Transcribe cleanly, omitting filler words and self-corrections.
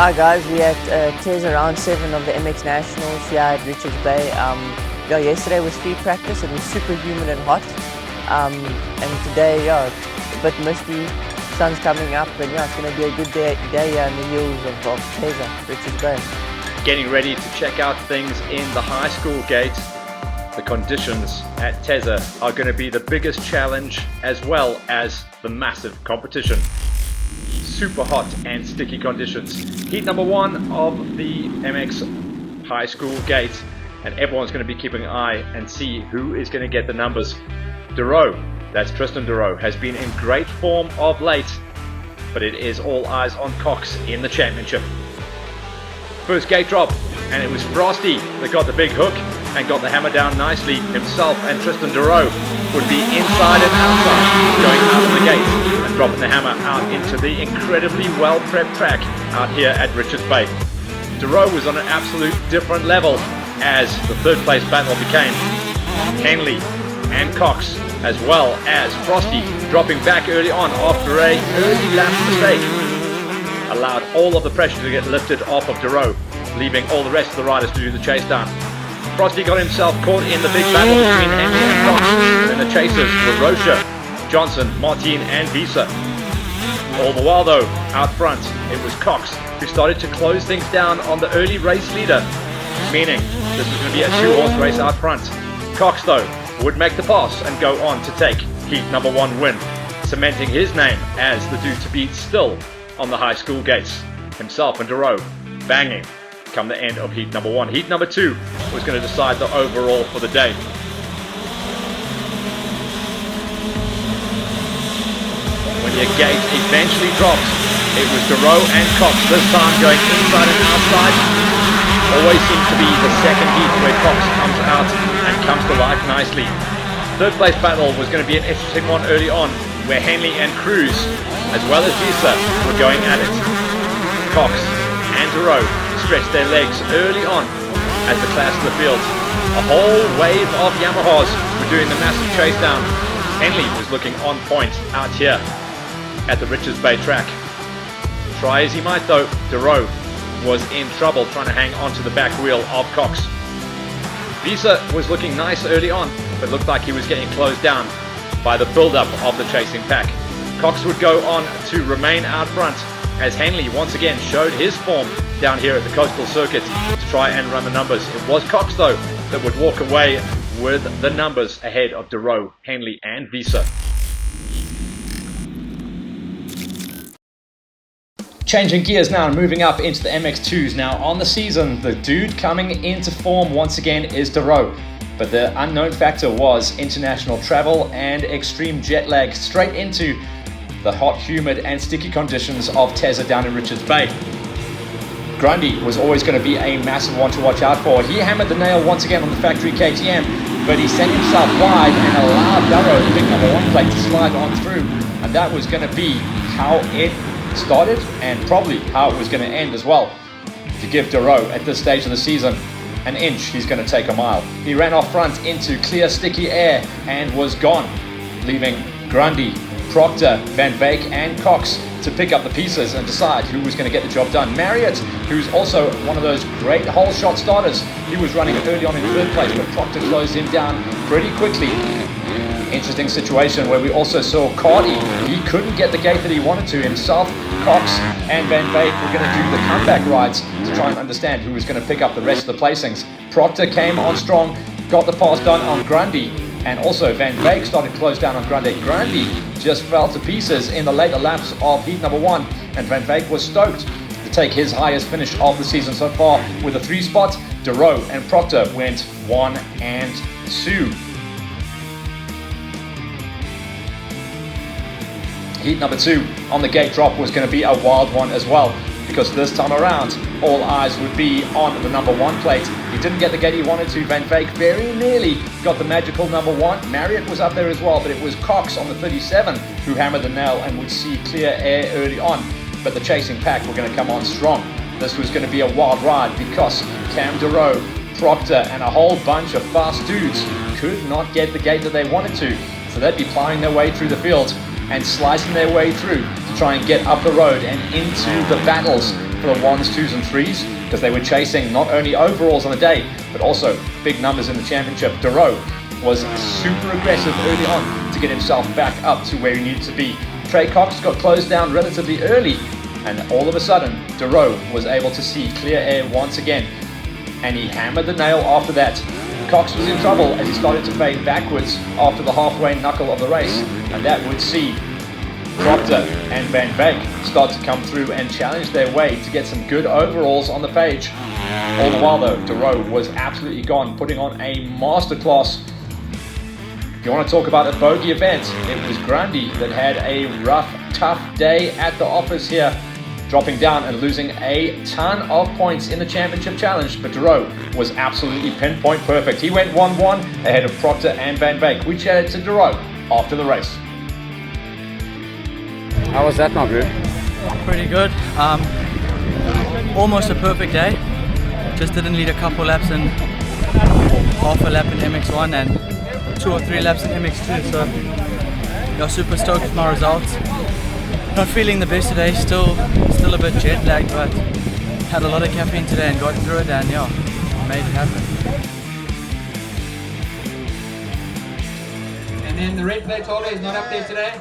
Hi guys, we're at Teza round 7 of the MX Nationals here at Richards Bay. Yesterday was free practice. It was super humid and hot, and today, a bit misty. Sun's coming up, and it's going to be a good day here in the hills of Teza, Richards Bay. Getting ready to check out things in the high school gate. The conditions at Teza are going to be the biggest challenge, as well as the massive competition. Super hot and sticky conditions. Heat number 1 of the MX high school gate, and everyone's going to be keeping an eye and see who is going to get the numbers. Duro, that's Tristan Duro, has been in great form of late, but it is all eyes on Cox in the championship. First gate drop, and it was Frosty that got the big hook and got the hammer down nicely. Himself and Tristan Duro would be inside and outside, going out of the gate and dropping the hammer out into the incredibly well-prepped track out here at Richards Bay. Duro was on an absolute different level as the third place battle became. Henley and Cox, as well as Frosty, dropping back early on after a early lap mistake, allowed all of the pressure to get lifted off of Duro, leaving all the rest of the riders to do the chase down. Frosty got himself caught in the big battle between Henley and Cox, and then the chasers were Rocha, Johnson, Martin and Visa. All the while though, out front, it was Cox who started to close things down on the early race leader, meaning this was going to be a 2-horse race out front. Cox though would make the pass and go on to take heat number 1 win, cementing his name as the dude to beat still on the high school gates. Himself and Duro banging come the end of heat number 1. Heat number 2 was going to decide the overall for the day. When your gate eventually dropped, it was Duro and Cox, this time going inside and outside. Always seems to be the second heat where Cox comes out and comes to life nicely. Third place battle was going to be an interesting one early on, where Henley and Cruz, as well as Visa, were going at it. Cox and Duro stretched their legs early on as the class of the field. A whole wave of Yamahas were doing the massive chase down. Henley was looking on point out here at the Richards Bay track. Try as he might though, Duro was in trouble trying to hang onto the back wheel of Cox. Visa was looking nice early on, but looked like he was getting closed down by the build-up of the chasing pack. Cox would go on to remain out front as Henley once again showed his form down here at the coastal circuit to try and run the numbers. It was Cox though that would walk away with the numbers ahead of Duro, Henley and Visa. Changing gears now and moving up into the MX2s. Now on the season, the dude coming into form once again is Duro. But the unknown factor was international travel and extreme jet lag straight into the hot, humid and sticky conditions of Teza down in Richards Bay. Grundy was always going to be a massive one to watch out for. He hammered the nail once again on the factory KTM, but he sent himself wide and allowed Duro, the big number 1 plate, to slide on through. And that was going to be how it started and probably how it was going to end as well. To give Duro at this stage of the season an inch, he's going to take a mile. He ran off front into clear sticky air and was gone, leaving Grundy, Proctor, Van Beek and Cox to pick up the pieces and decide who was going to get the job done. Marriott, who's also one of those great whole shot starters, he was running early on in third place, but Proctor closed him down pretty quickly. Interesting situation where we also saw Cardi. He couldn't get the gate that he wanted to himself. Cox and Van Beek were going to do the comeback rides to try and understand who was going to pick up the rest of the placings. Proctor came on strong, got the pass done on Grundy, and also Van Beek started to close down on Grundy. Grundy just fell to pieces in the later laps of heat number 1, and Van Beek was stoked to take his highest finish of the season so far with a 3 spot. Duro and Proctor went 1 and 2. Heat number 2 on the gate drop was going to be a wild one as well, because this time around all eyes would be on the number 1 plate. He didn't get the gate he wanted to. Van Beek very nearly got the magical number 1. Marriott was up there as well, but it was Cox on the 37 who hammered the nail and would see clear air early on. But the chasing pack were going to come on strong. This was going to be a wild ride because Cam Duro, Proctor and a whole bunch of fast dudes could not get the gate that they wanted to. So they'd be plowing their way through the field and slicing their way through to try and get up the road and into the battles couple of 1s, 2s and 3s because they were chasing not only overalls on the day but also big numbers in the championship. Duro was super aggressive early on to get himself back up to where he needed to be. Trey Cox got closed down relatively early, and all of a sudden Duro was able to see clear air once again, and he hammered the nail after that. Cox was in trouble as he started to fade backwards after the halfway knuckle of the race, and that would see Proctor and Van Beek start to come through and challenge their way to get some good overalls on the page. All the while though, Duro was absolutely gone, putting on a masterclass. If you want to talk about a bogey event, it was Grundy that had a rough, tough day at the office here, dropping down and losing a ton of points in the championship challenge, but Duro was absolutely pinpoint perfect. He went 1-1 ahead of Proctor and Van Beek. We chatted to Duro after the race. How was that, my bro? Pretty good. Almost a perfect day. Just didn't lead a couple laps in half a lap in MX1 and 2 or 3 laps in MX2. So you're super stoked with my results. Not feeling the best today. Still a bit jet lagged, but had a lot of caffeine today and got through it, and yeah, made it happen. And then the red plate holder is not up there today.